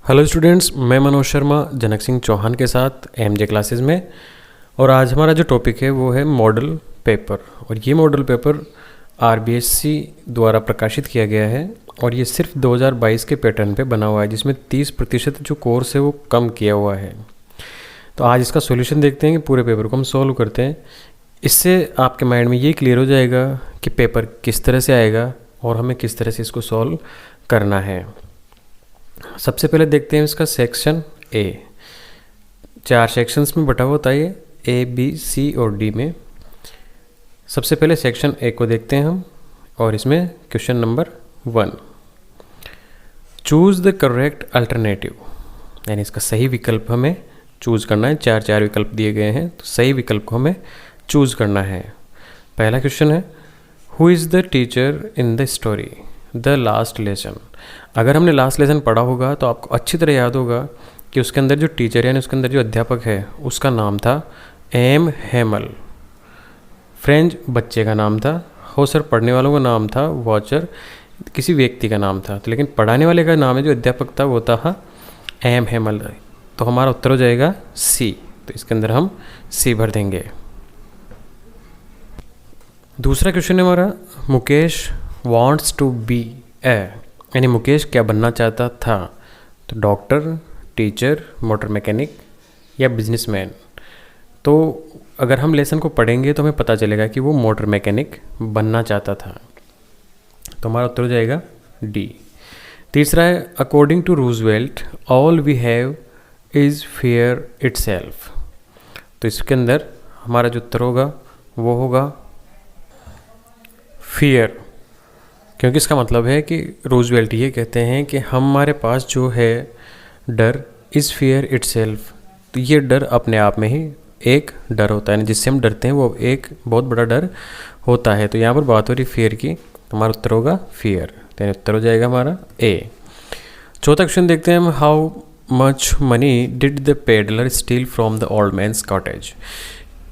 Hello students, मैं मनोज शर्मा जनक सिंह चौहान के साथ एमजे क्लासेस में। और आज हमारा जो टॉपिक है वो है मॉडल पेपर। और ये मॉडल पेपर आरबीएससी द्वारा प्रकाशित किया गया है और ये सिर्फ 2022 के पैटर्न पे बना हुआ है, जिसमें 30% जो कोर्स है वो कम किया हुआ है। तो आज इसका सॉल्यूशन देखते हैं कि पूरे पेपर को हम सॉल्व करते हैं। इससे आपके माइंड में ये क्लियर हो जाएगा कि पेपर किस तरह से आएगा और हमें किस तरह से इसको सॉल्व करना है। सबसे पहले देखते हैं इसका सेक्शन ए। 4 सेक्शंस में बटा होता है ये, ए बी सी और डी में। सबसे पहले सेक्शन ए को देखते हैं हम और इसमें question number 1, choose the correct alternative, यानी इसका सही विकल्प हमें चूज़ करना है। 4 विकल्प दिए गए हैं, तो सही विकल्प को हमें चूज़ करना है। पहला क्वेश्चन है, who is the teacher in the story the last lesson. अगर हमने लास्ट लेसन पढ़ा होगा तो आपको अच्छी तरह याद होगा कि उसके अंदर जो टीचर यानी उसके अंदर जो अध्यापक है उसका नाम था एम हेमल। फ्रेंच बच्चे का नाम था, हाउसर पढ़ने वालों का नाम था वॉचर, किसी व्यक्ति का नाम था। तो लेकिन पढ़ाने वाले का नाम है जो अध्यापक था वो था एम हेमल। तो हमारा उत्तर हो जाएगा सी। तो इसके अंदर हम सी भर देंगे। दूसरा क्वेश्चन है हमारा, मुकेश वॉन्ट्स टू बी ए, यानी मुकेश क्या बनना चाहता था। तो डॉक्टर, टीचर, मोटर मैकेनिक या बिजनेसमैन। तो अगर हम लेसन को पढ़ेंगे तो हमें पता चलेगा कि वो मोटर मैकेनिक बनना चाहता था। तो हमारा उत्तर हो जाएगा डी। तीसरा है, according to Roosevelt all we have is fear itself. तो इसके अंदर हमारा जो उत्तर होगा वो होगा फियर, क्योंकि इसका मतलब है कि रूजवेल्ट ये कहते हैं कि हमारे पास जो है डर इज़ फियर इटसेल्फ। तो ये डर अपने आप में ही एक डर होता है, जिससे हम डरते हैं वो एक बहुत बड़ा डर होता है। तो यहाँ पर बात हो रही फियर की, तो हमारा उत्तर होगा फियर। तो उत्तर हो जाएगा हमारा ए। चौथा क्वेश्चन देखते हैं हम, how much money did the peddler steal from the old man's cottage.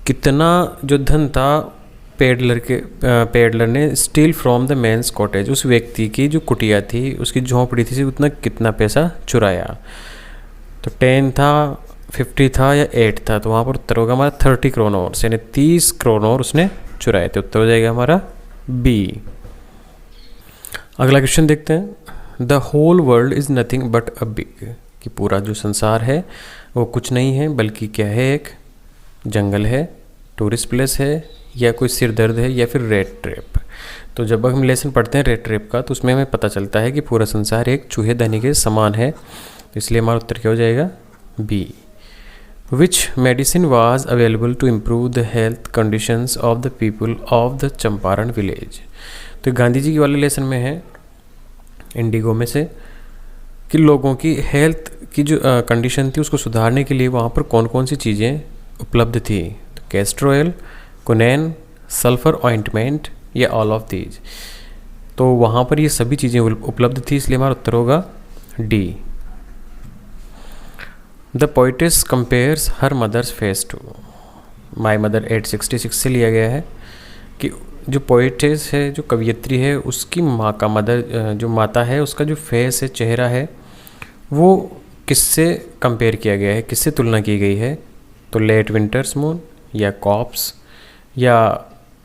कितना जो धन था पेडलर ने steal from the man's cottage, उस व्यक्ति की जो कुटिया थी उसकी झोंपड़ी थी उतना कितना पैसा चुराया। तो 10 था, 50 था या 8 था। तो वहाँ पर उत्तर होगा हमारा 30 क्रोनोर्स, यानी 30 क्रोनोर उसने चुराए थे। उत्तर हो जाएगा हमारा बी। अगला क्वेश्चन देखते हैं, the whole world is nothing but a big, कि पूरा जो संसार है वो कुछ नहीं है बल्कि क्या है, एक जंगल है, टूरिस्ट प्लेस है, या कोई सिर दर्द है, या फिर रेड ट्रैप। तो जब हम लेसन पढ़ते हैं रेड ट्रैप का तो उसमें हमें पता चलता है कि पूरा संसार एक चूहेदानी के समान है। तो इसलिए हमारा उत्तर क्या हो जाएगा B. Which medicine was available to improve the health conditions of the people of the Champaran village. तो गांधी जी की वाले लेसन में है इंडिगो में से कि लोगों की हेल्थ की जो कंडीशन थी उसको सुधारने के लिए वहाँ पर कौन कौन सी चीज़ें उपलब्ध थी। तो कैस्टर ऑयल, कुनैन, सल्फर ऑइंटमेंट या ऑल ऑफ दीज। तो वहाँ पर ये सभी चीज़ें उपलब्ध थी, इसलिए हमारा उत्तर होगा D. The poetess compares her mother's face to my mother 866 से लिया गया है कि जो पोइटेस है, जो कवियत्री है, उसकी माँ का जो माता है उसका जो फेस है, चेहरा है, वो किससे कंपेयर किया गया है, किससे तुलना की गई है। तो लेट विंटर्स मून या कॉप्स या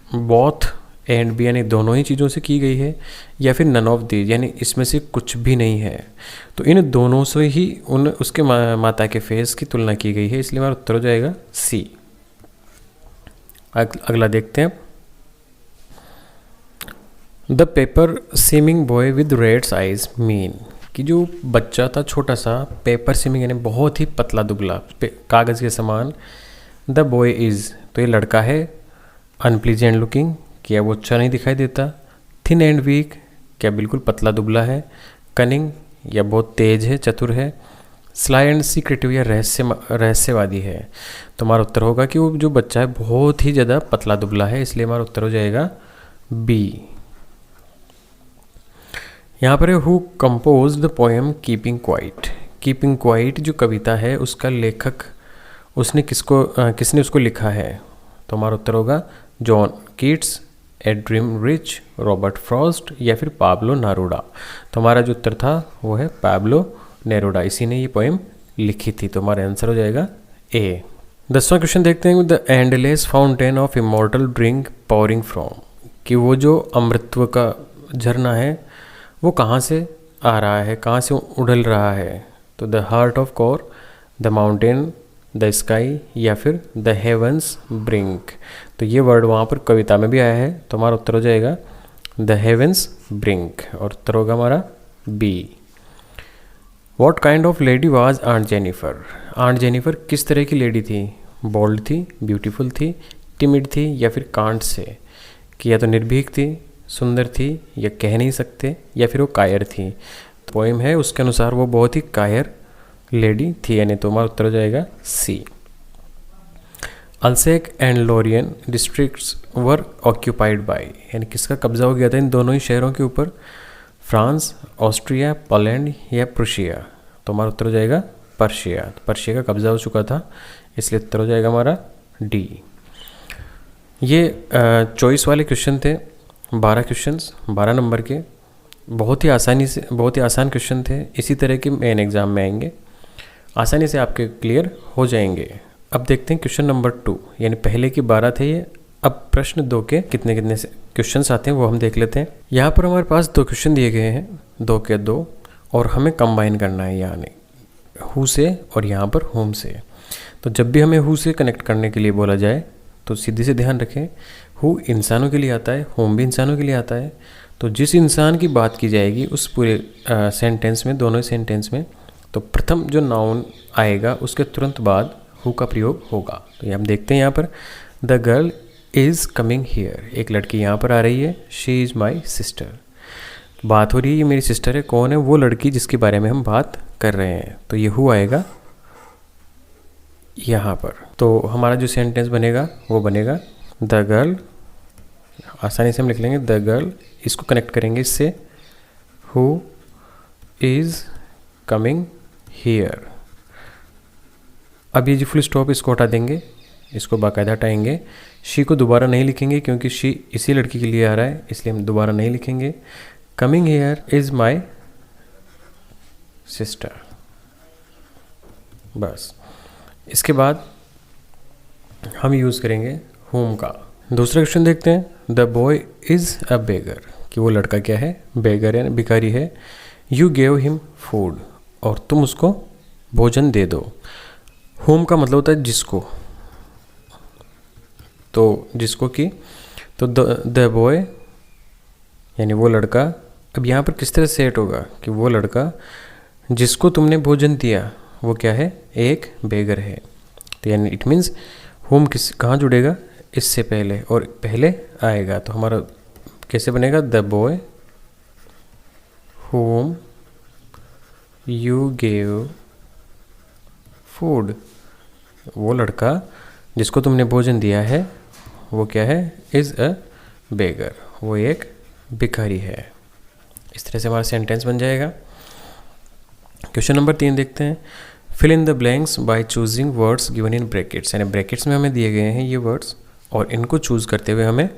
बोथ एंड बी, यानी दोनों ही चीज़ों से की गई है, या फिर नन ऑफ दीज, यानी इसमें से कुछ भी नहीं है। तो इन दोनों से ही उसके माता के फेस की तुलना की गई है, इसलिए हमारा उत्तर हो जाएगा सी। अगला देखते हैं, the paper seeming boy with reds eyes mean, कि जो बच्चा था छोटा सा, पेपर सीमिंग यानी बहुत ही पतला दुबला कागज़ के समान। द बॉय इज़, तो ये लड़का है। अनप्लीजेंट लुकिंग, क्या वो अच्छा नहीं दिखाई देता। थिन एंड वीक, क्या बिल्कुल पतला दुबला है। कनिंग, या बहुत तेज है, चतुर है। स्लाई एंड सीक्रेटिव, या रहस्यवादी है। तो हमारा उत्तर होगा कि वो जो बच्चा है बहुत ही ज़्यादा पतला दुबला है, इसलिए हमारा उत्तर हो जाएगा बी। यहाँ पर है, who compose the poem keeping quiet. Keeping quiet जो कविता है उसका लेखक किसने उसको लिखा है। तो हमारा उत्तर होगा John Keats, Adrienne Rich, Robert Frost या फिर पाब्लो नारूडा। तो हमारा जो उत्तर था वो है पाब्लो नेरोडा, इसी ने ये पोएम लिखी थी। तो हमारा आंसर हो जाएगा ए। 10वां क्वेश्चन देखते हैं, the endless fountain of immortal drink pouring from, कि वो जो अमृतत्व का झरना है वो कहाँ से आ रहा है, कहाँ से उड़ल रहा है। तो the heart of core, the mountain, the sky, या फिर द हेवंस ब्रिंक। तो ये वर्ड वहाँ पर कविता में भी आया है, तो हमारा उत्तर हो जाएगा द हेवंस ब्रिंक, और उत्तर होगा हमारा B. What kind of lady was aunt Jennifer, aunt Jennifer किस तरह की लेडी थी, बोल्ड थी, ब्यूटीफुल थी, टिमिड थी, या फिर कांट से, कि या तो निर्भीक थी, सुंदर थी, या कह नहीं सकते, या फिर वो कायर थी। तो पोएम है उसके अनुसार वो बहुत ही कायर लेडी थी, यानी तो हमारा उत्तर हो जाएगा C. Alsace and Lorraine districts were occupied by, यानी किसका कब्जा हो गया था इन दोनों ही शहरों के ऊपर, फ्रांस, ऑस्ट्रिया, पोलैंड या प्रुशिया। तो हमारा उत्तर हो जाएगा पर्शिया, तो पर्शिया का कब्जा हो चुका था, इसलिए उत्तर हो जाएगा हमारा डी। ये चॉइस वाले क्वेश्चन थे, 12 क्वेश्चंस 12 नंबर के, बहुत ही आसान क्वेश्चन थे। इसी तरह के मेन एग्जाम में आएंगे, आसानी से आपके क्लियर हो जाएंगे। अब देखते हैं क्वेश्चन नंबर 2, यानी पहले की 12 थे ये, अब प्रश्न 2 के कितने कितने से क्वेश्चंस आते हैं वो हम देख लेते हैं। यहाँ पर हमारे पास 2 क्वेश्चन दिए गए हैं, 2 के 2, और हमें कंबाइन करना है, यानी हु से और यहाँ पर होम से। तो जब भी हमें हु से कनेक्ट करने के लिए बोला जाए तो सीधे से ध्यान रखें, हु इंसानों के लिए आता है, होम भी इंसानों के लिए आता है। तो जिस इंसान की बात की जाएगी उस पूरे सेंटेंस में, दोनों सेंटेंस में, तो प्रथम जो नाउन आएगा उसके तुरंत बाद हु का प्रयोग होगा। तो ये हम देखते हैं यहाँ पर, the girl is coming here, एक लड़की यहाँ पर आ रही है, शी इज़ माई सिस्टर, बात हो रही है ये मेरी सिस्टर है। कौन है? वो लड़की जिसके बारे में हम बात कर रहे हैं। तो ये हु आएगा यहाँ पर। तो हमारा जो सेंटेंस बनेगा वो बनेगा द गर्ल, आसानी से हम लिख लेंगे द गर्ल, इसको कनेक्ट करेंगे इससे, हु इज़ कमिंग हियर। अब ये जो फुल स्टॉप इसको हटा देंगे, इसको बाकायदा हटाएंगे। शी को दोबारा नहीं लिखेंगे क्योंकि शी इसी लड़की के लिए आ रहा है, इसलिए हम दोबारा नहीं लिखेंगे। Coming here is my sister, बस। इसके बाद हम यूज़ करेंगे होम का। दूसरा क्वेश्चन देखते हैं, द बॉय इज़ अ बेगर, कि वो लड़का क्या है? बेगर है, भिखारी है। यू गेव हिम फूड, और तुम उसको भोजन दे दो। होम का मतलब होता है जिसको, तो जिसको कि, तो द बॉय यानी वो लड़का। अब यहाँ पर किस तरह सेट होगा कि वो लड़का जिसको तुमने भोजन दिया वो क्या है? एक बेगर है। तो यानी इट मीन्स होम कहाँ जुड़ेगा? इससे पहले, और पहले आएगा। तो हमारा कैसे बनेगा? The boy home you gave food, वो लड़का जिसको तुमने भोजन दिया है वो क्या है? इज़ अ बेगर, वो एक भिखारी है। इस तरह से हमारा सेंटेंस बन जाएगा। क्वेश्चन नंबर 3 देखते हैं, fill in the blanks by choosing words given in brackets, यानी ब्रैकेट्स में हमें दिए गए हैं ये वर्ड्स और इनको चूज़ करते हुए हमें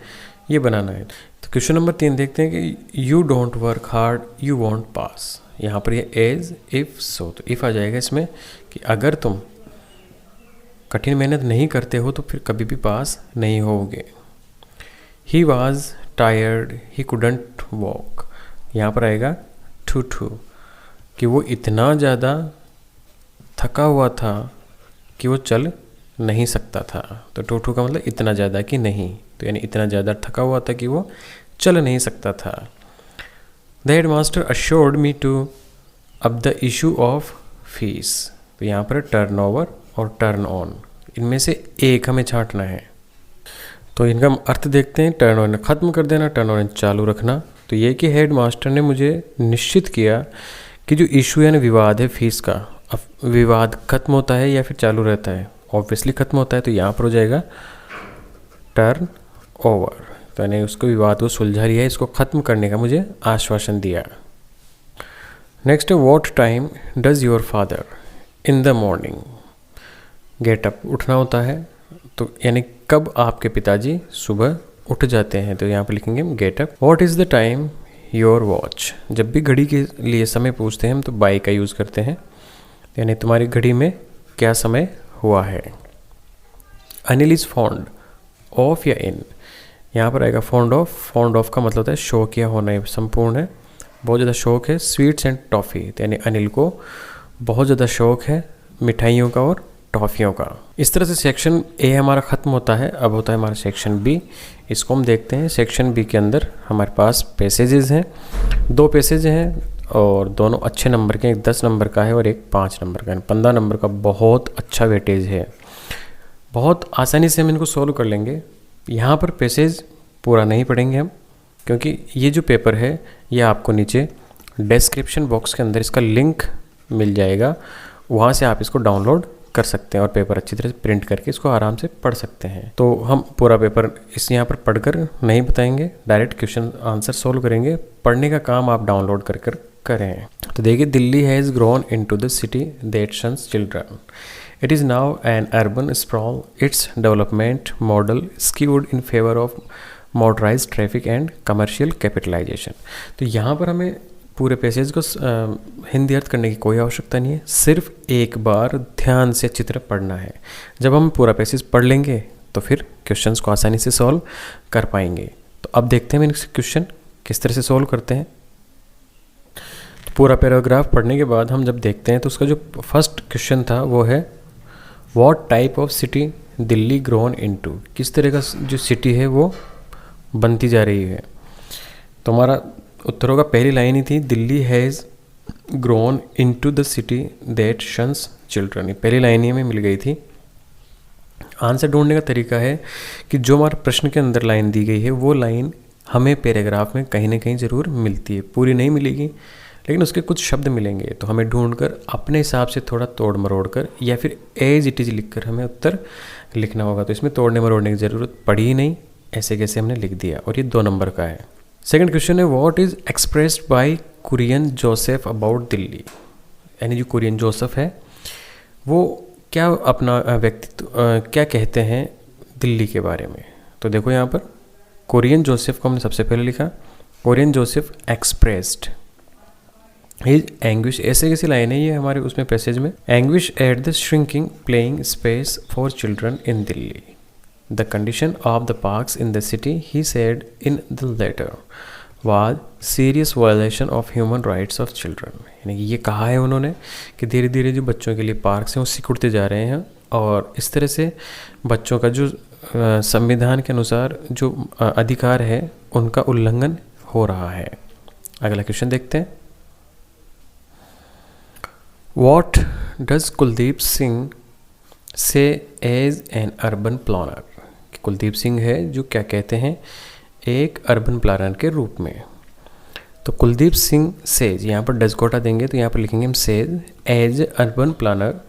ये बनाना है। तो क्वेश्चन नंबर 3 देखते हैं कि you don't work hard you won't pass. यहाँ पर ये एज, इफ़, सो, तो इफ़ आ जाएगा इसमें कि अगर तुम कठिन मेहनत नहीं करते हो तो फिर कभी भी पास नहीं होगे। He was tired he couldn't walk, यहाँ पर आएगा टू कि वो इतना ज़्यादा थका हुआ था कि वो चल नहीं सकता था। तो टू का मतलब इतना ज़्यादा कि नहीं, तो यानी इतना ज़्यादा थका हुआ था कि वो चल नहीं सकता था। The head master assured me to up the issue of fees, तो यहाँ पर टर्न ओवर और टर्न ऑन, इनमें से एक हमें छांटना है। तो इनका अर्थ देखते हैं, टर्न ऑन ख़त्म कर देना, टर्न ऑन चालू रखना। तो ये कि हेड मास्टर ने मुझे निश्चित किया कि जो इशू यानी विवाद है फीस का, अब विवाद खत्म होता है या फिर चालू रहता है? ऑब्वियसली खत्म होता है, तो यहाँ पर हो जाएगा टर्न ओवर। तो यानी उसको विवाद को सुलझा लिया, इसको ख़त्म करने का मुझे आश्वासन दिया। नेक्स्ट है, what time does your father in the morning get up, उठना होता है। तो यानी कब आपके पिताजी सुबह उठ जाते हैं? तो यहाँ पर लिखेंगे get up. What is the time your watch. जब भी घड़ी के लिए समय पूछते हैं हम तो बाय का यूज़ करते हैं, यानी तुम्हारी घड़ी में क्या समय हुआ है। अनिल इज़ फॉन्ड ऑफ या इन, यहाँ पर आएगा फॉन्ड ऑफ। फॉन्ड ऑफ का मतलब होता है शौक या होना, है संपूर्ण है, बहुत ज़्यादा शौक है। स्वीट्स एंड टॉफ़ी, यानी अनिल को बहुत ज़्यादा शौक है मिठाइयों का और टॉफ़ियों का। इस तरह से सेक्शन ए हमारा ख़त्म होता है। अब होता है हमारा सेक्शन बी, इसको हम देखते हैं। सेक्शन बी के अंदर हमारे पास पैसेजेस हैं, 2 पैसेज हैं और दोनों अच्छे नंबर के, एक 10 नंबर का है और एक 5 नंबर का है। 15 नंबर का बहुत अच्छा वेटेज है, बहुत आसानी से हम इनको सोल्व कर लेंगे। यहाँ पर पैसेज पूरा नहीं पढ़ेंगे हम, क्योंकि ये जो पेपर है ये आपको नीचे डिस्क्रिप्शन बॉक्स के अंदर इसका लिंक मिल जाएगा, वहाँ से आप इसको डाउनलोड कर सकते हैं और पेपर अच्छी तरह से प्रिंट करके इसको आराम से पढ़ सकते हैं। तो हम पूरा पेपर इस यहाँ पर पढ़कर नहीं बताएंगे, डायरेक्ट क्वेश्चन आंसर सोल्व करेंगे। पढ़ने का काम आप डाउनलोड कर करें। तो देखिए, Delhi has grown into the city that shuns children. It is now an urban sprawl. Its development model skewed in favor of motorized traffic and commercial capitalization. तो यहाँ पर हमें पूरे पैसेज को हिंदी अर्थ करने की कोई आवश्यकता नहीं है, सिर्फ एक बार ध्यान से अच्छी तरह पढ़ना है। जब हम पूरा पैसेज पढ़ लेंगे तो फिर क्वेश्चंस को आसानी से सॉल्व कर पाएंगे। तो अब देखते हैं क्वेश्चन किस तरह से सॉल्व करते हैं। तो पूरा पैराग्राफ पढ़ने के बाद हम जब देखते हैं तो उसका जो फर्स्ट क्वेश्चन था वो है What type of city Delhi grown into, किस तरह का जो सिटी है वो बनती जा रही है। तो हमारा उत्तरों का पहली लाइन ही थी, Delhi has grown into the city that shuns children. ये पहली लाइन ही हमें मिल गई थी। आंसर ढूंढने का तरीका है कि जो हमारे प्रश्न के अंदर लाइन दी गई है वो लाइन हमें पैराग्राफ में कहीं ना कहीं ज़रूर मिलती है, पूरी नहीं मिलेगी लेकिन उसके कुछ शब्द मिलेंगे। तो हमें ढूंढकर अपने हिसाब से थोड़ा तोड़ मरोड़ कर या फिर एज इट इज़ लिखकर हमें उत्तर लिखना होगा। तो इसमें तोड़ने मरोड़ने की ज़रूरत पड़ी ही नहीं, ऐसे कैसे हमने लिख दिया। और ये 2 नंबर का है। सेकंड क्वेश्चन है, what is expressed by Kurian Joseph about Delhi. यानी जो कुरियन जोसेफ है वो क्या अपना व्यक्तित्व क्या कहते हैं दिल्ली के बारे में। तो देखो यहाँ पर कुरियन जोसेफ को हमने सबसे पहले लिखा, Kurian Joseph expressed his anguish. ऐसे कैसी लाइन है ये हमारे उसमें पैसेज में, anguish at the shrinking playing space for children in Delhi, the condition of the parks in the city he said in the letter was serious violation of human rights of children. यानी कि ये कहा है उन्होंने कि धीरे धीरे जो बच्चों के लिए पार्क्स हैं वो सिकुड़ते जा रहे हैं और इस तरह से बच्चों का जो संविधान के अनुसार जो अधिकार है उनका उल्लंघन हो रहा है। अगला क्वेश्चन देखते हैं, What does कुलदीप सिंह से as an urban planner. Kuldeep Singh है जो क्या कहते हैं एक अर्बन प्लानर के रूप में। तो कुलदीप सिंह सेज, यहाँ पर डज को हटा देंगे तो यहाँ पर लिखेंगे हम says as urban planner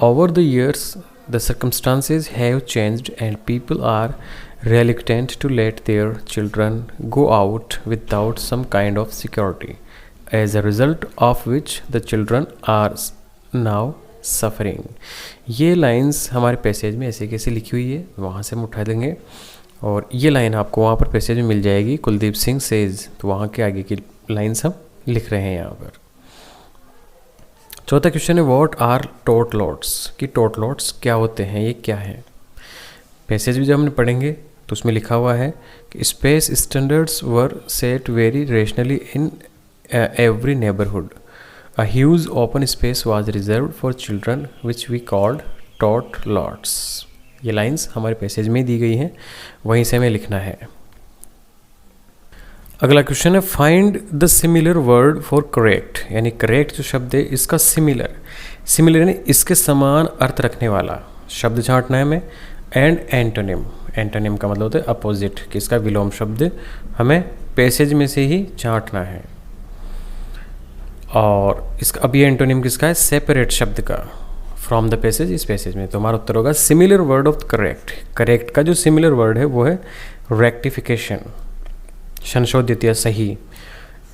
over the years the circumstances have changed and people are reluctant to let their children go out without some kind of security, as a result of which the children are now suffering। ये lines हमारे passage में ऐसे कैसे लिखी हुई है, वहाँ से हम उठा देंगे और ये लाइन आपको वहाँ पर पैसेज में मिल जाएगी, कुलदीप सिंह सेज। तो वहाँ के आगे की लाइंस हम लिख रहे हैं यहाँ पर। चौथा क्वेश्चन है, व्हाट आर टोट लॉट्स। कि टोट लॉट्स क्या होते हैं, ये क्या है। पैसेज भी जब हमने पढ़ेंगे तो उसमें लिखा हुआ है कि space standards were set very rationally in every neighbourhood, a huge open space was reserved for children which we called tot lots. ये लाइंस हमारे पैसेज में दी गई हैं, वहीं से हमें लिखना है। अगला क्वेश्चन है, find the similar word for correct. यानी करेक्ट जो शब्द है इसका सिमिलर, सिमिलर यानी इसके समान अर्थ रखने वाला शब्द छांटना है हमें। एंड एंटोनिम, एंटोनिम का मतलब होता है अपोजिट, कि इसका विलोम शब्द हमें पैसेज में से ही छांटना है। और इसका अभी एंटोनिम किसका है, सेपरेट शब्द का, फ्रॉम द पैसेज, इस पैसेज में। तो हमारा उत्तर होगा similar word of correct. Correct का जो सिमिलर वर्ड है वो है रेक्टिफिकेशन, संशोधित या सही।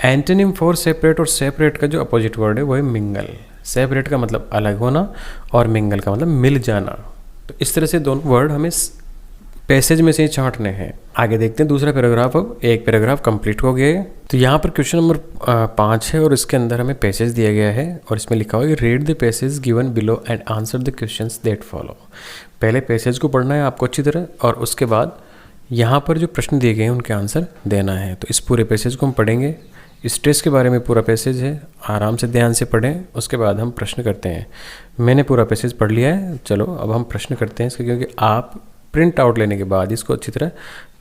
एंटोनिम फॉर सेपरेट, और सेपरेट का जो अपोजिट वर्ड है वो है मिंगल। सेपरेट का मतलब अलग होना और मिंगल का मतलब मिल जाना। तो इस तरह से दोनों वर्ड हमें पैसेज में से ही छांटने हैं। आगे देखते हैं दूसरा पैराग्राफ। अब एक पैराग्राफ कंप्लीट हो गया है। तो यहाँ पर क्वेश्चन नंबर 5 है और इसके अंदर हमें पैसेज दिया गया है और इसमें लिखा हुआ है read the passage given below and answer the questions that follow. पहले पैसेज को पढ़ना है आपको अच्छी तरह और उसके बाद यहाँ पर जो प्रश्न दिए गए हैं उनके आंसर देना है। तो इस पूरे पैसेज को हम पढ़ेंगे। स्ट्रेस के बारे में पूरा पैसेज है, आराम से ध्यान से पढ़ें, उसके बाद हम प्रश्न करते हैं। मैंने पूरा पैसेज पढ़ लिया है, चलो अब हम प्रश्न करते हैं इसका, क्योंकि आप प्रिंट आउट लेने के बाद इसको अच्छी तरह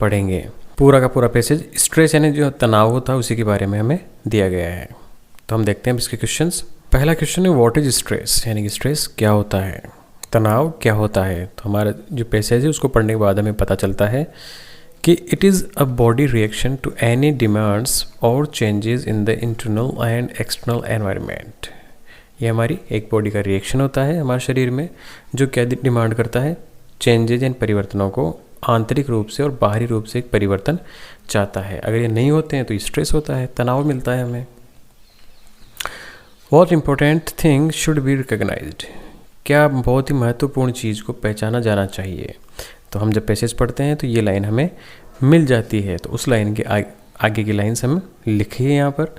पढ़ेंगे। पूरा का पूरा पैसेज स्ट्रेस यानी जो तनाव होता है उसी के बारे में हमें दिया गया है। तो हम देखते हैं इसके क्वेश्चंस। पहला क्वेश्चन है व्हाट इज स्ट्रेस, यानी कि स्ट्रेस क्या होता है, तनाव क्या होता है। तो हमारा जो पैसेज है उसको पढ़ने के बाद हमें पता चलता है कि it is a body reaction to any demands और changes in the internal and external environment. ये हमारी एक बॉडी का रिएक्शन होता है हमारे शरीर में, जो क्या डिमांड करता है, चेंजेज एंड परिवर्तनों को आंतरिक रूप से और बाहरी रूप से एक परिवर्तन चाहता है। अगर ये नहीं होते हैं तो स्ट्रेस होता है, तनाव मिलता है हमें। What important thing should be recognised, क्या बहुत ही महत्वपूर्ण चीज़ को पहचाना जाना चाहिए। तो हम जब पैसेज पढ़ते हैं तो ये लाइन हमें मिल जाती है, तो उस लाइन के आगे की लाइन्स हम लिखिए यहाँ पर।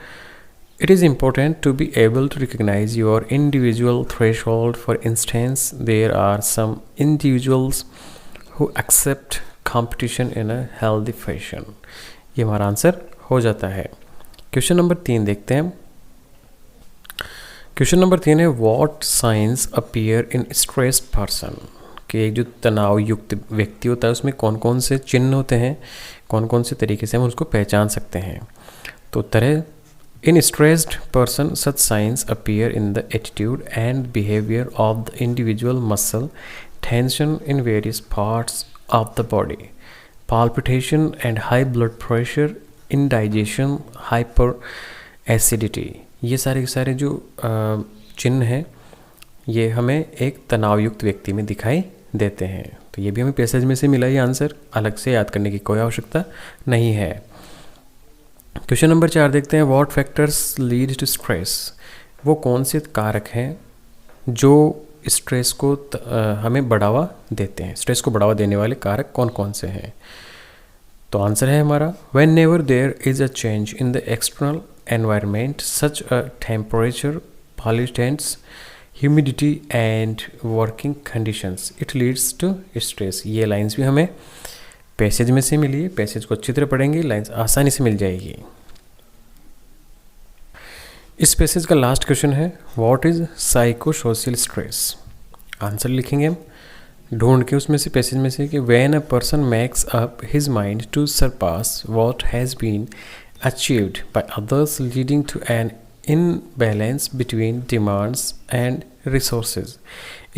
It is important to be able to recognise your individual threshold. For instance there are some individuals who accept competition in a healthy fashion. ये हमारा आंसर हो जाता है। क्वेश्चन नंबर 3 देखते हैं। क्वेश्चन नंबर 3 है what science appear in stressed person, कि एक जो तनाव युक्त व्यक्ति होता है उसमें कौन कौन से चिन्ह होते हैं, कौन कौन से तरीके से हम उसको पहचान सकते हैं। तो उत्तर है in stressed person such signs appear in the attitude and behaviour of the individual muscle, tension in various parts of the body, palpitation and high blood pressure, indigestion, hyperacidity. ये सारे के सारे जो चिन्ह हैं ये हमें एक तनावयुक्त व्यक्ति में दिखाई देते हैं। तो ये भी हमें पैसेज में से मिला, ये आंसर अलग से याद करने की कोई आवश्यकता नहीं है। क्वेश्चन नंबर 4 देखते हैं what factors lead to stress, वो कौन से कारक हैं जो स्ट्रेस को हमें बढ़ावा देते हैं, स्ट्रेस को बढ़ावा देने वाले कारक कौन कौन से हैं। तो आंसर है हमारा whenever there is a change in the external environment such a temperature, pollutants, humidity and working conditions, it leads to stress. ये लाइंस भी हमें पैसेज में से मिली है, पैसेज को अच्छी तरह पढ़ेंगे, लाइंस आसानी से मिल जाएगी। इस पैसेज का लास्ट क्वेश्चन है what is psychosocial stress. Answer लिखेंगे हम ढूंढ के उसमें से, पैसेज में से, कि when a person makes up his mind to surpass what has been achieved by others leading to an imbalance between demands and resources,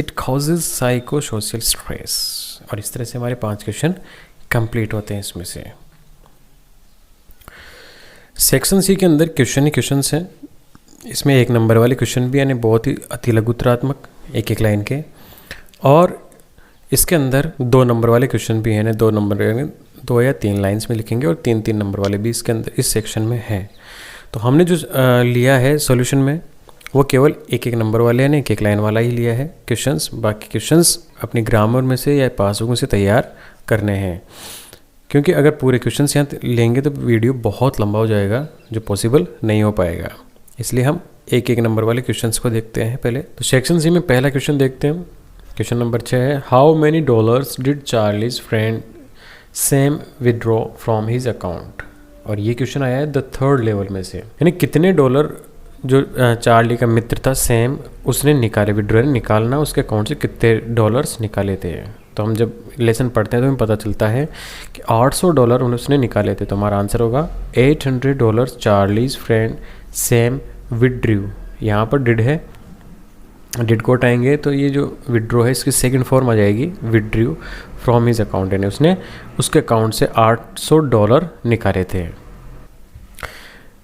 it causes psychosocial stress। और इस तरह से हमारे 5 क्वेश्चन कंप्लीट होते हैं इसमें से। सेक्शन सी के अंदर क्वेश्चन ही क्वेश्चन हैं, इसमें 1 नंबर वाले क्वेश्चन भी, यानी बहुत ही अति लघुतरात्मक एक एक लाइन के, और इसके अंदर 2 नंबर वाले क्वेश्चन भी हैं, 2 नंबर 2 या 3 लाइन्स में लिखेंगे, और 3-3 नंबर वाले भी इसके अंदर इस सेक्शन में हैं। तो हमने जो लिया है सॉल्यूशन में वो केवल 1-1 नंबर वाले यानी 1-1 लाइन वाला ही लिया है क्वेश्चंस। बाकी क्वेश्चंस अपनी ग्रामर में से या पासबुक में से तैयार करने हैं, क्योंकि अगर पूरे क्वेश्चंस यहाँ लेंगे तो वीडियो बहुत लंबा हो जाएगा, जो पॉसिबल नहीं हो पाएगा। इसलिए हम 1-1 नंबर वाले क्वेश्चंस को देखते हैं पहले। तो सेक्शन सी में पहला क्वेश्चन देखते हैं। क्वेश्चन नंबर 6 है how many dollars did Charlie's friend Sam withdraw from his account. और ये क्वेश्चन आया है द 3rd लेवल में से, यानी कितने डॉलर जो चार्ली का मित्र था सैम उसने निकाले, विड्रॉ निकालना, उसके अकाउंट से कितने डॉलर्स निकाले थे। तो हम जब लेसन पढ़ते हैं तो हमें पता चलता है कि $800 उसने निकाले थे। तो हमारा आंसर होगा $800 चार्लीज फ्रेंड सैम विड्रू। यहाँ पर डिड है, डिड को हटाएंगे तो ये जो विड्रॉ है इसकी सेकंड फॉर्म आ जाएगी विड्रू फ्रॉम हिज अकाउंट, यानी उसने उसके अकाउंट से $800 निकाले थे।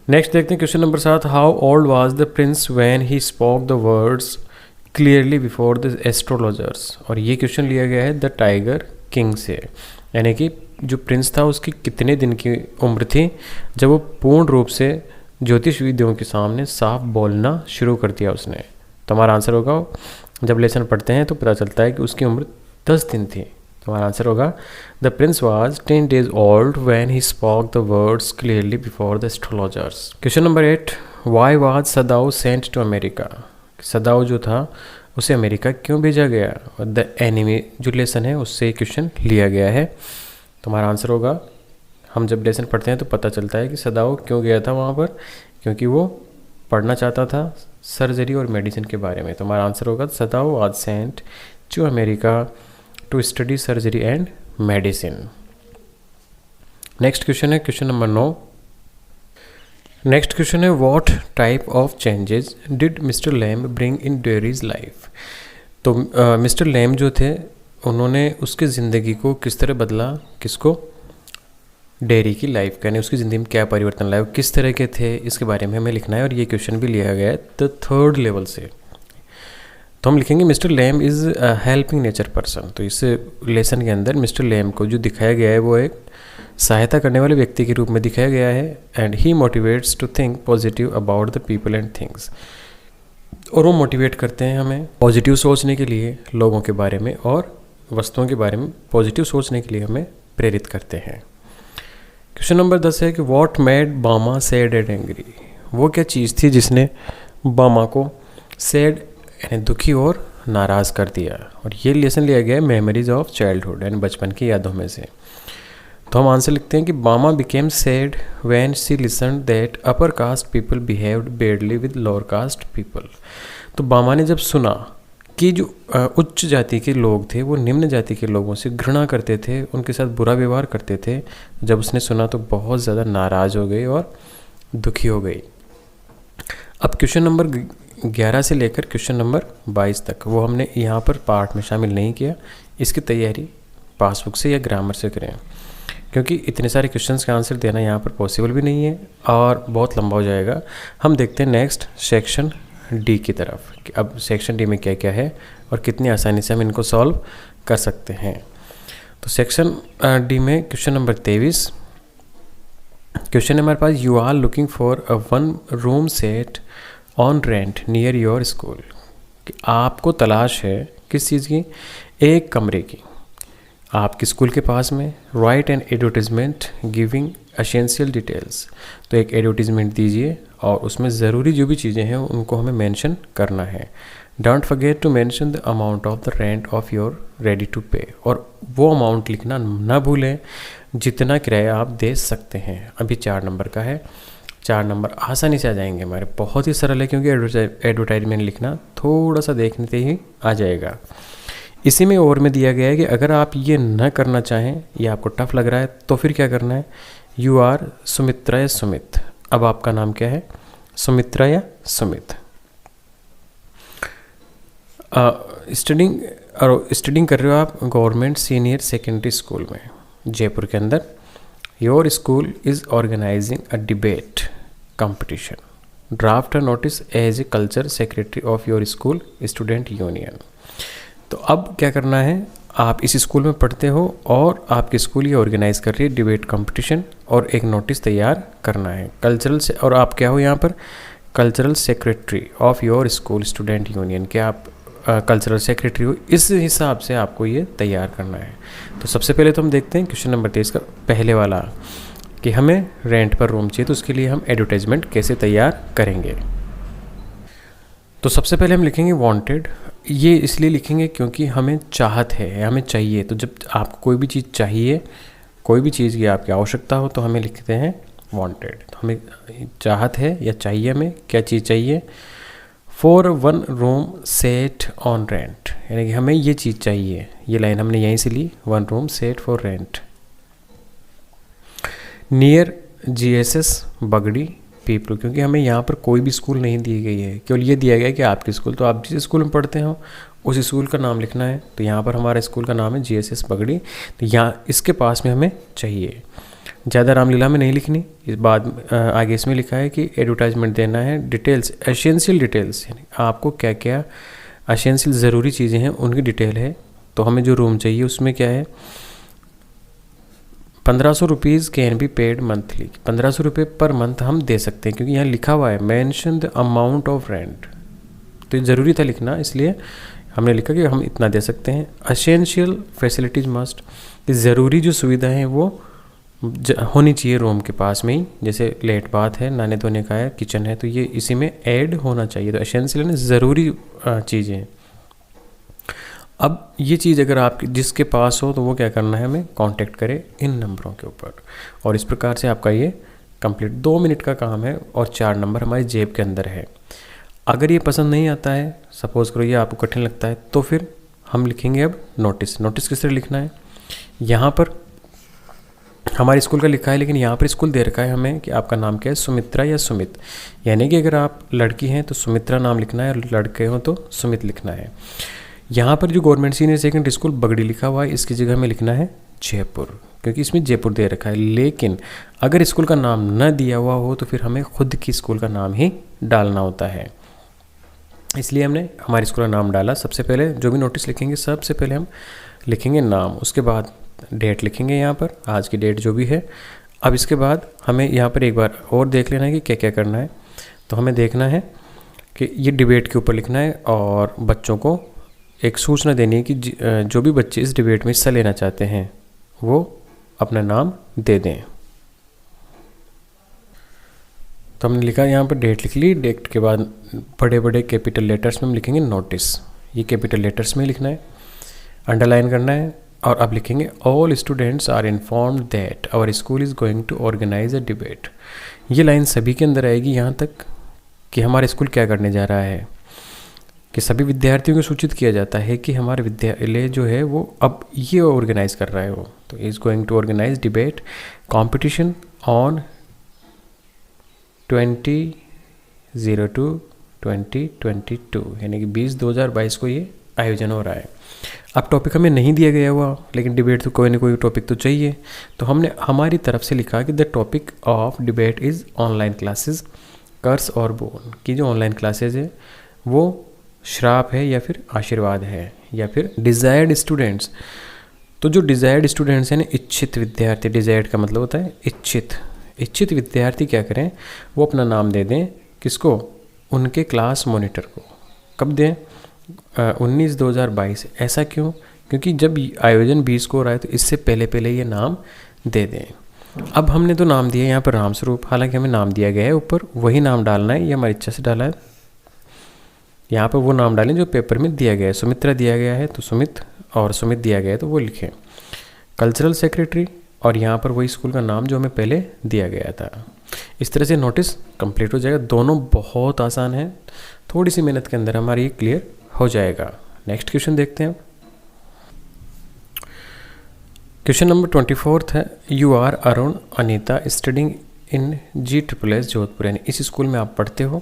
नेक्स्ट देखते हैं question number 7 how old was the Prince when he spoke the words clearly before the astrologers. और ये क्वेश्चन लिया गया है द टाइगर किंग से, यानी कि जो प्रिंस था उसकी कितने दिन की उम्र थी जब वो पूर्ण रूप से ज्योतिषविदों के सामने साफ बोलना शुरू कर दिया उसने। तो हमारा आंसर होगा, जब लेसन पढ़ते हैं तो पता चलता है कि उसकी उम्र 10 दिन थी। हमारा आंसर होगा the Prince was 10 days old when he spoke the words clearly before the astrologers. Question number 8, why was Sadao sent to America? Sadao जो था उसे अमेरिका क्यों भेजा गया? और द एनिमी जो लेसन है उससे क्वेश्चन लिया गया है। तो हमारा आंसर होगा, हम जब लेसन पढ़ते हैं तो पता चलता है कि सदाऊ क्यों गया था वहाँ पर, क्योंकि वो पढ़ना चाहता था सर्जरी और मेडिसिन के बारे में। तो हमारा आंसर होगा Sadao was sent to America to study surgery and medicine. Next question है क्वेश्चन नंबर 9। नेक्स्ट क्वेश्चन है what type of changes did Mr Lamb bring in Derry's life? तो मिस्टर लैम जो थे उन्होंने उसकी ज़िंदगी को किस तरह बदला, किसको? डेयरी की लाइफ का, यानी उसकी ज़िंदगी में क्या परिवर्तन लाए, किस तरह के थे, इसके बारे में हमें लिखना है। और ये क्वेश्चन भी लिया गया है द 3rd लेवल से। तो हम लिखेंगे mister Lamb is helping nature person. तो इस लेसन के अंदर मिस्टर लैम को जो दिखाया गया है वो एक सहायता करने वाले व्यक्ति के रूप में दिखाया गया है। And he motivates to think positive about the people and things. और वो मोटिवेट करते हैं हमें पॉजिटिव सोचने के लिए, लोगों के बारे में और वस्तुओं के बारे में पॉजिटिव सोचने के लिए हमें प्रेरित करते हैं। क्वेश्चन नंबर 10 है कि व्हाट मेड बामा सैड एंड एंग्री? वो क्या चीज़ थी जिसने बामा को सैड यानी दुखी और नाराज़ कर दिया? और ये लेसन लिया गया है मेमोरीज ऑफ चाइल्डहुड यानी बचपन की यादों में से। तो हम आंसर लिखते हैं कि बामा became sad when she listened that upper caste people behaved badly with lower caste people. तो बामा ने जब सुना कि जो उच्च जाति के लोग थे वो निम्न जाति के लोगों से घृणा करते थे, उनके साथ बुरा व्यवहार करते थे, जब उसने सुना तो बहुत ज़्यादा नाराज़ हो गई और दुखी हो गई। अब क्वेश्चन नंबर 11 से लेकर क्वेश्चन नंबर 22 तक वो हमने यहाँ पर पार्ट में शामिल नहीं किया। इसकी तैयारी पासबुक से या ग्रामर से करें, क्योंकि इतने सारे क्वेश्चंस का आंसर देना यहाँ पर पॉसिबल भी नहीं है और बहुत लंबा हो जाएगा। हम देखते हैं नेक्स्ट सेक्शन डी की तरफ कि अब सेक्शन डी में क्या क्या है और कितनी आसानी से हम इनको सॉल्व कर सकते हैं। तो सेक्शन डी में क्वेश्चन नंबर 23 क्वेश्चन है हमारे पास, you are looking for a 1 room set on rent near your school. कि आपको तलाश है किस चीज़ की? एक कमरे की आपके स्कूल के पास में। Right N advertisement giving essential details. तो एक एडवर्टीजमेंट दीजिए और उसमें ज़रूरी जो भी चीज़ें हैं उनको हमें मेंशन करना है। Don't forget to mention the amount of the rent of your ready to pay. और वो अमाउंट लिखना ना भूलें जितना किराया आप दे सकते हैं। अभी 4 नंबर का है, 4 नंबर आसानी से आ जाएंगे हमारे, बहुत ही सरल है क्योंकि एडवर्टाइजमेंट लिखना थोड़ा सा देखने से ही आ जाएगा। इसी में और में दिया गया है कि अगर आप ये न करना चाहें या आपको टफ लग रहा है तो फिर क्या करना है? यू आर सुमित्रा या सुमित। अब आपका नाम क्या है? सुमित्रा या सुमित। स्टडिंग कर रहे हो आप गवर्नमेंट सीनियर सेकेंडरी स्कूल में जयपुर के अंदर। Your school is organising a debate competition. Draft a notice as a culture secretary of your school student union. तो अब क्या करना है, आप इस स्कूल में पढ़ते हो और आपकी स्कूल ये ऑर्गेनाइज कर रही है डिबेट कंपटीशन और एक नोटिस तैयार करना है कल्चरल से। और आप क्या हो यहाँ पर? Cultural secretary of your school student union के आप कल्चरल सेक्रेटरी हो। इस हिसाब से आपको ये तैयार करना है। तो सबसे पहले तो हम देखते हैं क्वेश्चन नंबर 23 का पहले वाला कि हमें रेंट पर रूम चाहिए, तो उसके लिए हम एडवर्टाइजमेंट कैसे तैयार करेंगे। तो सबसे पहले हम लिखेंगे वांटेड। ये इसलिए लिखेंगे क्योंकि हमें चाहत है, हमें चाहिए। तो जब आपको कोई भी चीज़ चाहिए, कोई भी चीज़ की आपकी आवश्यकता हो तो हमें लिखते हैं वांटेड। तो हमें चाहत है या चाहिए, हमें क्या चीज़ चाहिए? For 1 room set on rent, यानी कि हमें ये चीज़ चाहिए। ये लाइन हमने यहीं से ली, 1 room set for rent near GSS Bagri people. क्योंकि हमें यहाँ पर कोई भी स्कूल नहीं दी गई है, केवल ये दिया गया है कि आपके स्कूल, तो आप जिस स्कूल में पढ़ते हो उस स्कूल का नाम लिखना है। तो यहाँ पर हमारा स्कूल का नाम है GSS बगड़ी। तो यहाँ इसके पास में हमें चाहिए। ज़्यादा रामलीला में नहीं लिखनी। इस बाद आगे इसमें लिखा है कि एडवर्टाइजमेंट देना है, डिटेल्स एसेंशियल डिटेल्स, यानी आपको क्या क्या एसेंशियल ज़रूरी चीज़ें हैं उनकी डिटेल है। तो हमें जो रूम चाहिए उसमें क्या है? 1500 rupees can be paid monthly. 1500 रुपये पर मंथ हम दे सकते हैं, क्योंकि यहाँ लिखा हुआ है mention the amount of rent. तो ये ज़रूरी था लिखना, इसलिए हमने लिखा कि हम इतना दे सकते हैं। एसेंशियल फैसिलिटीज़ मस्ट, कि ज़रूरी जो सुविधाएं हैं वो होनी चाहिए रूम के पास में ही, जैसे लेट बाथ है, नहाने धोने का है, किचन है, तो ये इसी में ऐड होना चाहिए। तो एसेंशियल यानी ज़रूरी चीज़ें। अब ये चीज़ अगर आप जिसके पास हो तो वो क्या करना है, हमें कांटेक्ट करे इन नंबरों के ऊपर। और इस प्रकार से आपका ये कंप्लीट 2 मिनट का काम है और 4 नंबर हमारी जेब के अंदर है। अगर ये पसंद नहीं आता है, सपोज़ करो ये आपको कठिन लगता है, तो फिर हम लिखेंगे अब नोटिस। नोटिस किस तरह लिखना है, यहाँ पर हमारे स्कूल का लिखा है, लेकिन यहाँ पर स्कूल दे रखा है हमें कि आपका नाम क्या है, सुमित्रा या सुमित। यानी कि अगर आप लड़की हैं तो सुमित्रा नाम लिखना है और लड़के हो तो सुमित लिखना है। यहाँ पर जो गवर्नमेंट सीनियर सेकेंडरी स्कूल बगड़ी लिखा हुआ है, इसकी जगह में लिखना है जयपुर, क्योंकि इसमें जयपुर दे रखा है। लेकिन अगर स्कूल का नाम न दिया हुआ हो तो फिर हमें खुद की स्कूल का नाम ही डालना होता है, इसलिए हमने हमारे स्कूल का नाम डाला। सबसे पहले जो भी नोटिस लिखेंगे सबसे पहले हम लिखेंगे नाम, उसके बाद डेट लिखेंगे यहाँ पर, आज की डेट जो भी है। अब इसके बाद हमें यहाँ पर एक बार और देख लेना है कि क्या क्या करना है। तो हमें देखना है कि ये डिबेट के ऊपर लिखना है और बच्चों को एक सूचना देनी है कि जो भी बच्चे इस डिबेट में हिस्सा लेना चाहते हैं वो अपना नाम दे दें। तो हमने लिखा यहाँ पर डेट लिख ली। डेट के बाद बड़े बड़े कैपिटल लेटर्स में हम लिखेंगे नोटिस, ये कैपिटल लेटर्स में लिखना है, अंडरलाइन करना है। और अब लिखेंगे all students are informed that our school is going to organise a debate. ये लाइन सभी के अंदर आएगी यहाँ तक कि हमारा स्कूल क्या करने जा रहा है, कि सभी विद्यार्थियों को सूचित किया जाता है कि हमारे विद्यालय जो है वो अब ये ऑर्गेनाइज कर रहा है वो। तो is going to organise debate competition on 20/02/2022, यानी कि 20/2022 को ये आयोजन हो रहा है। अब टॉपिक हमें नहीं दिया गया हुआ, लेकिन डिबेट तो कोई ना कोई टॉपिक तो चाहिए। तो हमने हमारी तरफ से लिखा कि the topic of debate is online classes curse और बोन, की जो ऑनलाइन क्लासेज है वो श्राप है या फिर आशीर्वाद है या फिर डिज़ायर्ड स्टूडेंट्स। तो जो डिज़ायर्ड स्टूडेंट्स हैं ना, इच्छित विद्यार्थी, डिज़ायर्ड का मतलब होता है इच्छित। इच्छित विद्यार्थी क्या करें, वो अपना नाम दे दें, किसको, उनके क्लास मॉनिटर को। कब दें, 19/2022। ऐसा क्यों, क्योंकि जब आयोजन 20 को हो रहा है तो इससे पहले पहले ये नाम दे दें। अब हमने तो नाम दिया यहाँ पर राम स्वरूप, हालांकि हमें नाम दिया गया है ऊपर, वही नाम डालना है, ये हमारी इच्छा से डाला है। यहाँ पर वो नाम डालें जो पेपर में दिया गया है। सुमित्रा दिया गया है तो सुमित, और सुमित दिया गया है तो वो लिखें। कल्चरल सेक्रेटरी, और यहाँ पर वही स्कूल का नाम जो हमें पहले दिया गया था। इस तरह से नोटिस कंप्लीट हो जाएगा। दोनों बहुत आसान है, थोड़ी सी मेहनत के अंदर हमारी ये क्लियर हो जाएगा। नेक्स्ट क्वेश्चन देखते हैं। क्वेश्चन नंबर 24 है, you are Arun Anita studying in GSSS Jodhpur, यानी इस स्कूल में आप पढ़ते हो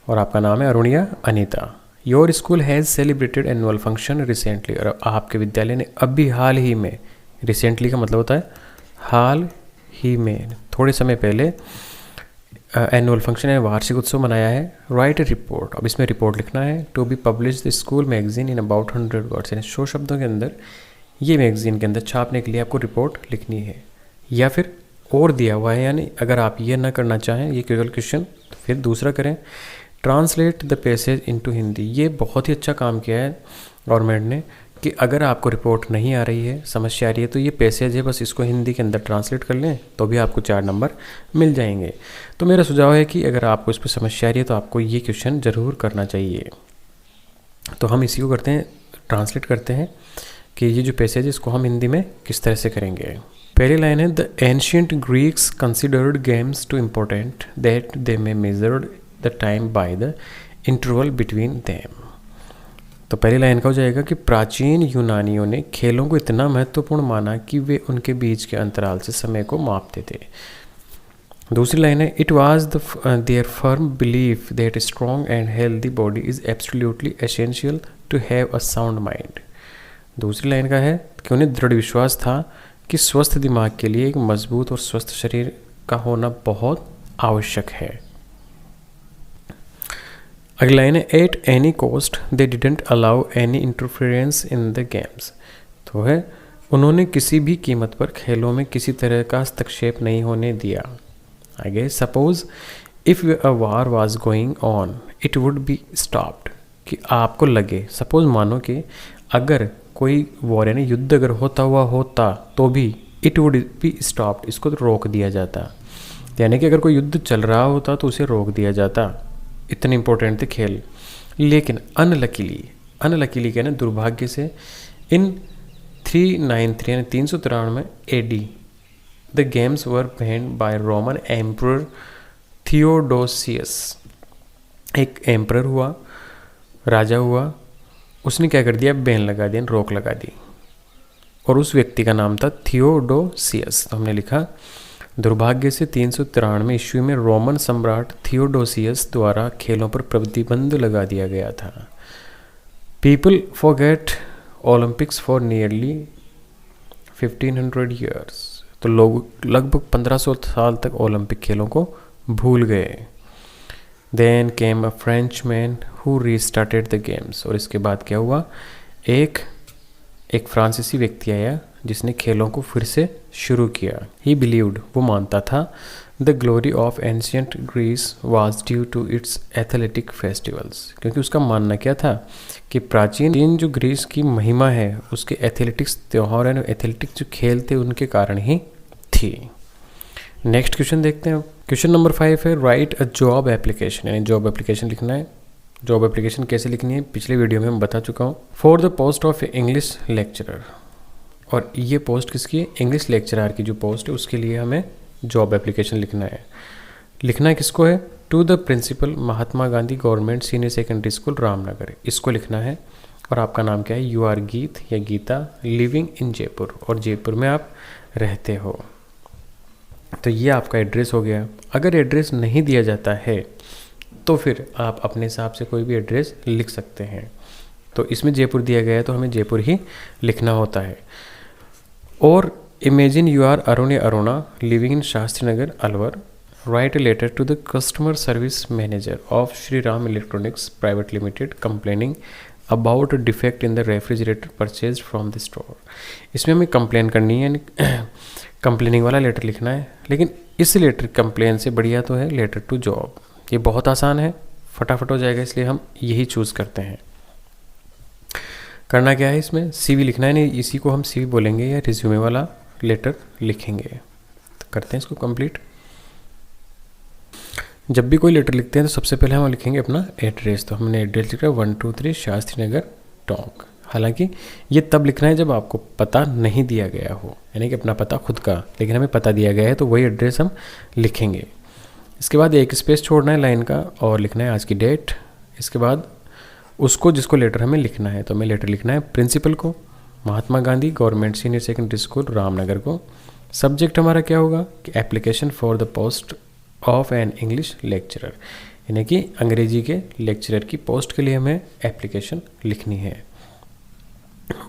और आपका नाम है अरुण या Anita. Your school has celebrated annual function recently, और आपके विद्यालय ने अभी हाल ही में, रिसेंटली का मतलब होता है हाल ही में, थोड़े समय पहले एनुअल फंक्शन है, वार्षिक उत्सव मनाया है। राइट ए रिपोर्ट, अब इसमें रिपोर्ट लिखना है, to be publish the school magazine in about 100 words, यानी 100 शब्दों के अंदर ये मैगजीन के अंदर छापने के लिए आपको रिपोर्ट लिखनी है। या फिर और दिया हुआ है, यानी अगर आप ये ना करना चाहें ये केवल क्वेश्चन, तो फिर दूसरा करें, translate the passage into Hindi. ये बहुत ही अच्छा काम किया है गवर्नमेंट ने कि अगर आपको रिपोर्ट नहीं आ रही है, समस्या आ रही है, तो ये पैसेज है, बस इसको हिंदी के अंदर ट्रांसलेट कर लें तो भी आपको 4 नंबर मिल जाएंगे। तो मेरा सुझाव है कि अगर आपको इस पर समस्या आ रही है तो आपको ये क्वेश्चन ज़रूर करना चाहिए। तो हम इसी को करते हैं, ट्रांसलेट करते हैं कि ये जो पैसेज है इसको हम हिंदी में किस तरह से करेंगे। पहली लाइन है, the ancient Greeks considered games too important that they may measured the time by the interval between them. तो पहली लाइन का हो जाएगा कि प्राचीन यूनानियों ने खेलों को इतना महत्वपूर्ण माना कि वे उनके बीच के अंतराल से समय को मापते थे। दूसरी लाइन है, it was their firm belief that strong and healthy body is absolutely essential to have a sound mind. दूसरी लाइन का है कि उन्हें दृढ़ विश्वास था कि स्वस्थ दिमाग के लिए एक मजबूत और स्वस्थ शरीर का होना बहुत आवश्यक है। अगली लाइन है, at any cost they didn't allow any interference in the games. तो है, उन्होंने किसी भी कीमत पर खेलों में किसी तरह का हस्तक्षेप नहीं होने दिया। आगे, suppose if a war was going on it would be stopped, कि आपको लगे, सपोज मानो कि अगर कोई वॉर यानी युद्ध अगर होता हुआ होता तो भी इट वुड बी स्टॉप्ड, इसको तो रोक दिया जाता। यानी कि अगर कोई युद्ध चल रहा होता तो उसे रोक दिया जाता, इतने इंपॉर्टेंट थे खेल। लेकिन अनलकीली कहना दुर्भाग्य से, इन 393 यानी 393 AD the games were banned by Roman emperor Theodosius. एक एम्परर हुआ, राजा हुआ, उसने क्या कर दिया, बैन लगा दिया, रोक लगा दी, और उस व्यक्ति का नाम था थियोडोसियस। तो हमने लिखा दुर्भाग्य से 393 ईस्वी में रोमन सम्राट थियोडोसियस द्वारा खेलों पर प्रतिबंध लगा दिया गया था। People forget Olympics for nearly 1500 years. तो लोग लगभग 1500 साल तक ओलंपिक खेलों को भूल गए। Then came a French man who restarted the games. और इसके बाद क्या हुआ, एक फ्रांसीसी व्यक्ति आया जिसने खेलों को फिर से शुरू किया। ही बिलीव्ड, वो मानता था, the glory of ancient Greece was due to its athletic festivals. क्योंकि उसका मानना क्या था कि प्राचीन जो ग्रीस की महिमा है उसके एथलेटिक्स त्यौहार है, एथलेटिक्स जो खेल थे उनके कारण ही थी। नेक्स्ट क्वेश्चन देखते हैं। क्वेश्चन नंबर 5 है, राइट अ जॉब एप्लीकेशन, यानी जॉब एप्लीकेशन लिखना है। जॉब एप्लीकेशन कैसे लिखनी है पिछले वीडियो में मैं बता चुका हूँ। For the post of English lecturer, और ये पोस्ट किसकी है, इंग्लिश लेक्चरर की जो पोस्ट है उसके लिए हमें जॉब एप्लीकेशन लिखना है। लिखना है किसको है, to the principal Mahatma Gandhi government senior secondary school Ramnagar, इसको लिखना है। और आपका नाम क्या है, यू आर गीत या गीता, लिविंग इन जयपुर, और जयपुर में आप रहते हो। तो ये आपका एड्रेस हो गया। अगर एड्रेस नहीं दिया जाता है तो फिर आप अपने हिसाब से कोई भी एड्रेस लिख सकते हैं। तो इसमें जयपुर दिया गया है तो हमें जयपुर ही लिखना होता है। और इमेजिन यू आर अरुण या Aruna living in Shastri Nagar Alwar, write a letter to the customer service manager of Shri Ram electronics private limited complaining about defect in the refrigerator purchase from the store. इसमें हमें कंप्लेन करनी है, कंप्लेनिंग वाला लेटर लिखना है। लेकिन इस लेटर कंप्लेन से बढ़िया तो है लेटर टू जॉब, ये बहुत आसान है, फटाफट हो जाएगा, इसलिए हम यही चूज़ करते हैं। करना क्या है, इसमें CV लिखना है, नहीं इसी को हम CV बोलेंगे या रिज्यूमे वाला लेटर लिखेंगे। तो करते हैं इसको कंप्लीट। जब भी कोई लेटर लिखते हैं तो सबसे पहले हम लिखेंगे अपना एड्रेस। तो हमने एड्रेस लिखा 123 शास्त्री नगर टोंक। हालांकि ये तब लिखना है जब आपको पता नहीं दिया गया हो, यानी कि अपना पता खुद का, लेकिन हमें पता दिया गया है तो वही एड्रेस हम लिखेंगे। इसके बाद एक स्पेस छोड़ना है लाइन का और लिखना है आज की डेट। इसके बाद उसको जिसको लेटर हमें लिखना है, तो हमें लेटर लिखना है प्रिंसिपल को, Mahatma Gandhi government senior secondary school Ramnagar को। सब्जेक्ट हमारा क्या होगा कि application for the post of an English lecturer, यानी कि अंग्रेजी के लेक्चरर की पोस्ट के लिए हमें एप्लीकेशन लिखनी है।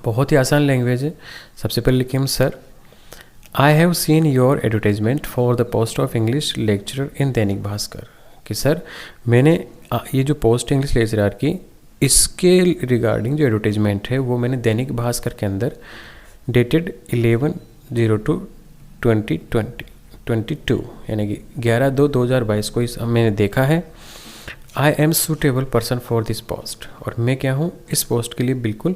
बहुत ही आसान लैंग्वेज है। सबसे पहले लिखिए हम, sir I have seen your advertisement for the post of English lecturer in Dainik Bhaskar. कि सर मैंने ये जो पोस्ट इंग्लिश लेक्चरर की, इसके रिगार्डिंग जो एडवर्टाइजमेंट है वो मैंने दैनिक भास्कर के अंदर डेटेड 11/02/2022 यानी कि 11/2/2022 को इस मैंने देखा है। I am suitable person for this post, और मैं क्या हूँ इस पोस्ट के लिए बिल्कुल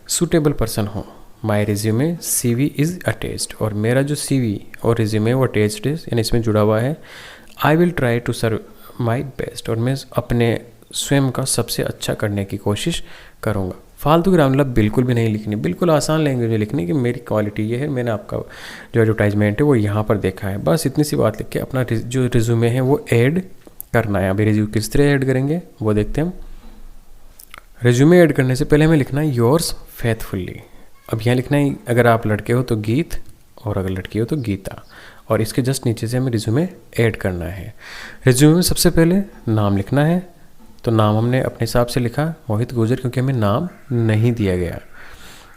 सूटेबल पर्सन हूँ। माई रिज्यूमे CV इज़ अटैच्ड, और मेरा जो CV और रिज्यूमे वो अटैच्ड है, यानी इसमें जुड़ा हुआ है। I will try to serve my best, और मैं अपने स्वयं का सबसे अच्छा करने की कोशिश करूँगा। फालतू ग्रामर बिल्कुल भी नहीं लिखनी, बिल्कुल आसान लैंग्वेज में लिखनी कि मेरी क्वालिटी ये है, मैंने आपका जो एडवर्टाइजमेंट है वो यहाँ पर देखा है, बस इतनी सी बात लिख के अपना जो रिज्यूमे है वो ऐड करना है। अभी रिज्यूमे किस तरह ऐड करेंगे वो देखते हैं हम। रिज्यूमे ऐड करने से पहले हमें लिखना है योर्स फेथफुल्ली। अब यहाँ लिखना है अगर आप लड़के हो तो गीत, और अगर लड़की हो तो गीता, और इसके जस्ट नीचे से हमें रिज्यूमे ऐड करना है। रिज्यूमे में सबसे पहले नाम लिखना है। तो नाम हमने अपने हिसाब से लिखा मोहित गुर्जर, क्योंकि हमें नाम नहीं दिया गया।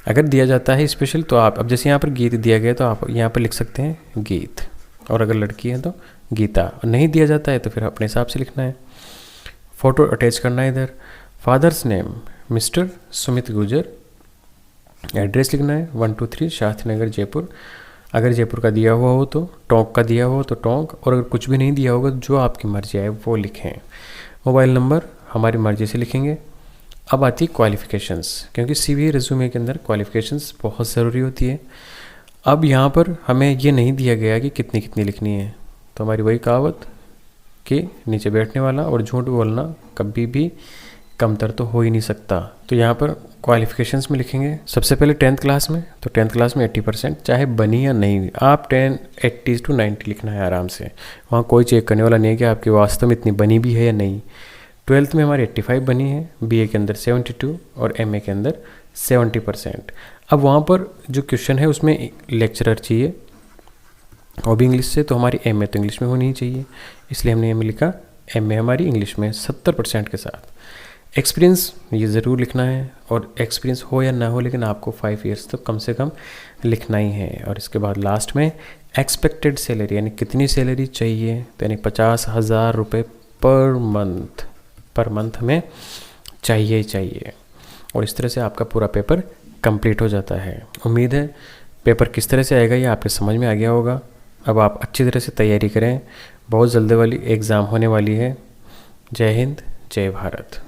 अगर दिया जाता है स्पेशल तो आप, अब जैसे यहाँ पर गीत दिया गया तो आप यहाँ पर लिख सकते हैं गीत, और अगर लड़की है तो गीता। और नहीं दिया जाता है तो फिर अपने हिसाब से लिखना है। फ़ोटो अटैच करना है इधर। Father's name mister Sumit Gurjar. Address लिखना है 123 शास्त्री नगर जयपुर। अगर जयपुर का दिया हुआ हो तो, टोंक का दिया हो तो टोंक, और अगर कुछ भी नहीं दिया होगा जो आपकी मर्जी है वो लिखें। मोबाइल नंबर हमारी मर्जी से लिखेंगे। अब आती है क्वालिफ़िकेशंस, क्योंकि सीवी रिज्यूमे के अंदर क्वालिफ़िकेशंस बहुत ज़रूरी होती है। अब यहाँ पर हमें ये नहीं दिया गया कि कितनी कितनी लिखनी है, तो हमारी वही कहावत कि नीचे बैठने वाला और झूठ बोलना कभी भी कमतर तो हो ही नहीं सकता। तो यहाँ पर क्वालिफ़िकेशंस में लिखेंगे सबसे पहले 10th क्लास में, तो 10th क्लास में 80% चाहे बनी या नहीं, आप 80 to 90 लिखना है आराम से। वहाँ कोई चेक करने वाला नहीं है कि आपकी वास्तव में इतनी बनी भी है या नहीं। 12th में हमारी 85 बनी है, बीए के अंदर 72 और एमए के अंदर 70%। अब वहाँ पर जो क्वेश्चन है उसमें लेक्चरर चाहिए और भी इंग्लिश से, तो हमारी एमए तो इंग्लिश में होनी ही चाहिए, इसलिए हमने एमए लिखा। एमए हमारी इंग्लिश में 70% के साथ। एक्सपीरियंस ये ज़रूर लिखना है, और एक्सपीरियंस हो या ना हो लेकिन आपको 5 ईयर्स तो कम से कम लिखना ही है। और इसके बाद लास्ट में एक्सपेक्टेड सैलरी, यानी कितनी सैलरी चाहिए, तो यानी 50,000 रुपये पर मंथ हमें चाहिए ही चाहिए। और इस तरह से आपका पूरा पेपर कंप्लीट हो जाता है। उम्मीद है पेपर किस तरह से आएगा ये आपके समझ में आ गया होगा। अब आप अच्छी तरह से तैयारी करें, बहुत जल्दी वाली एग्ज़ाम होने वाली है। जय हिंद, जय भारत।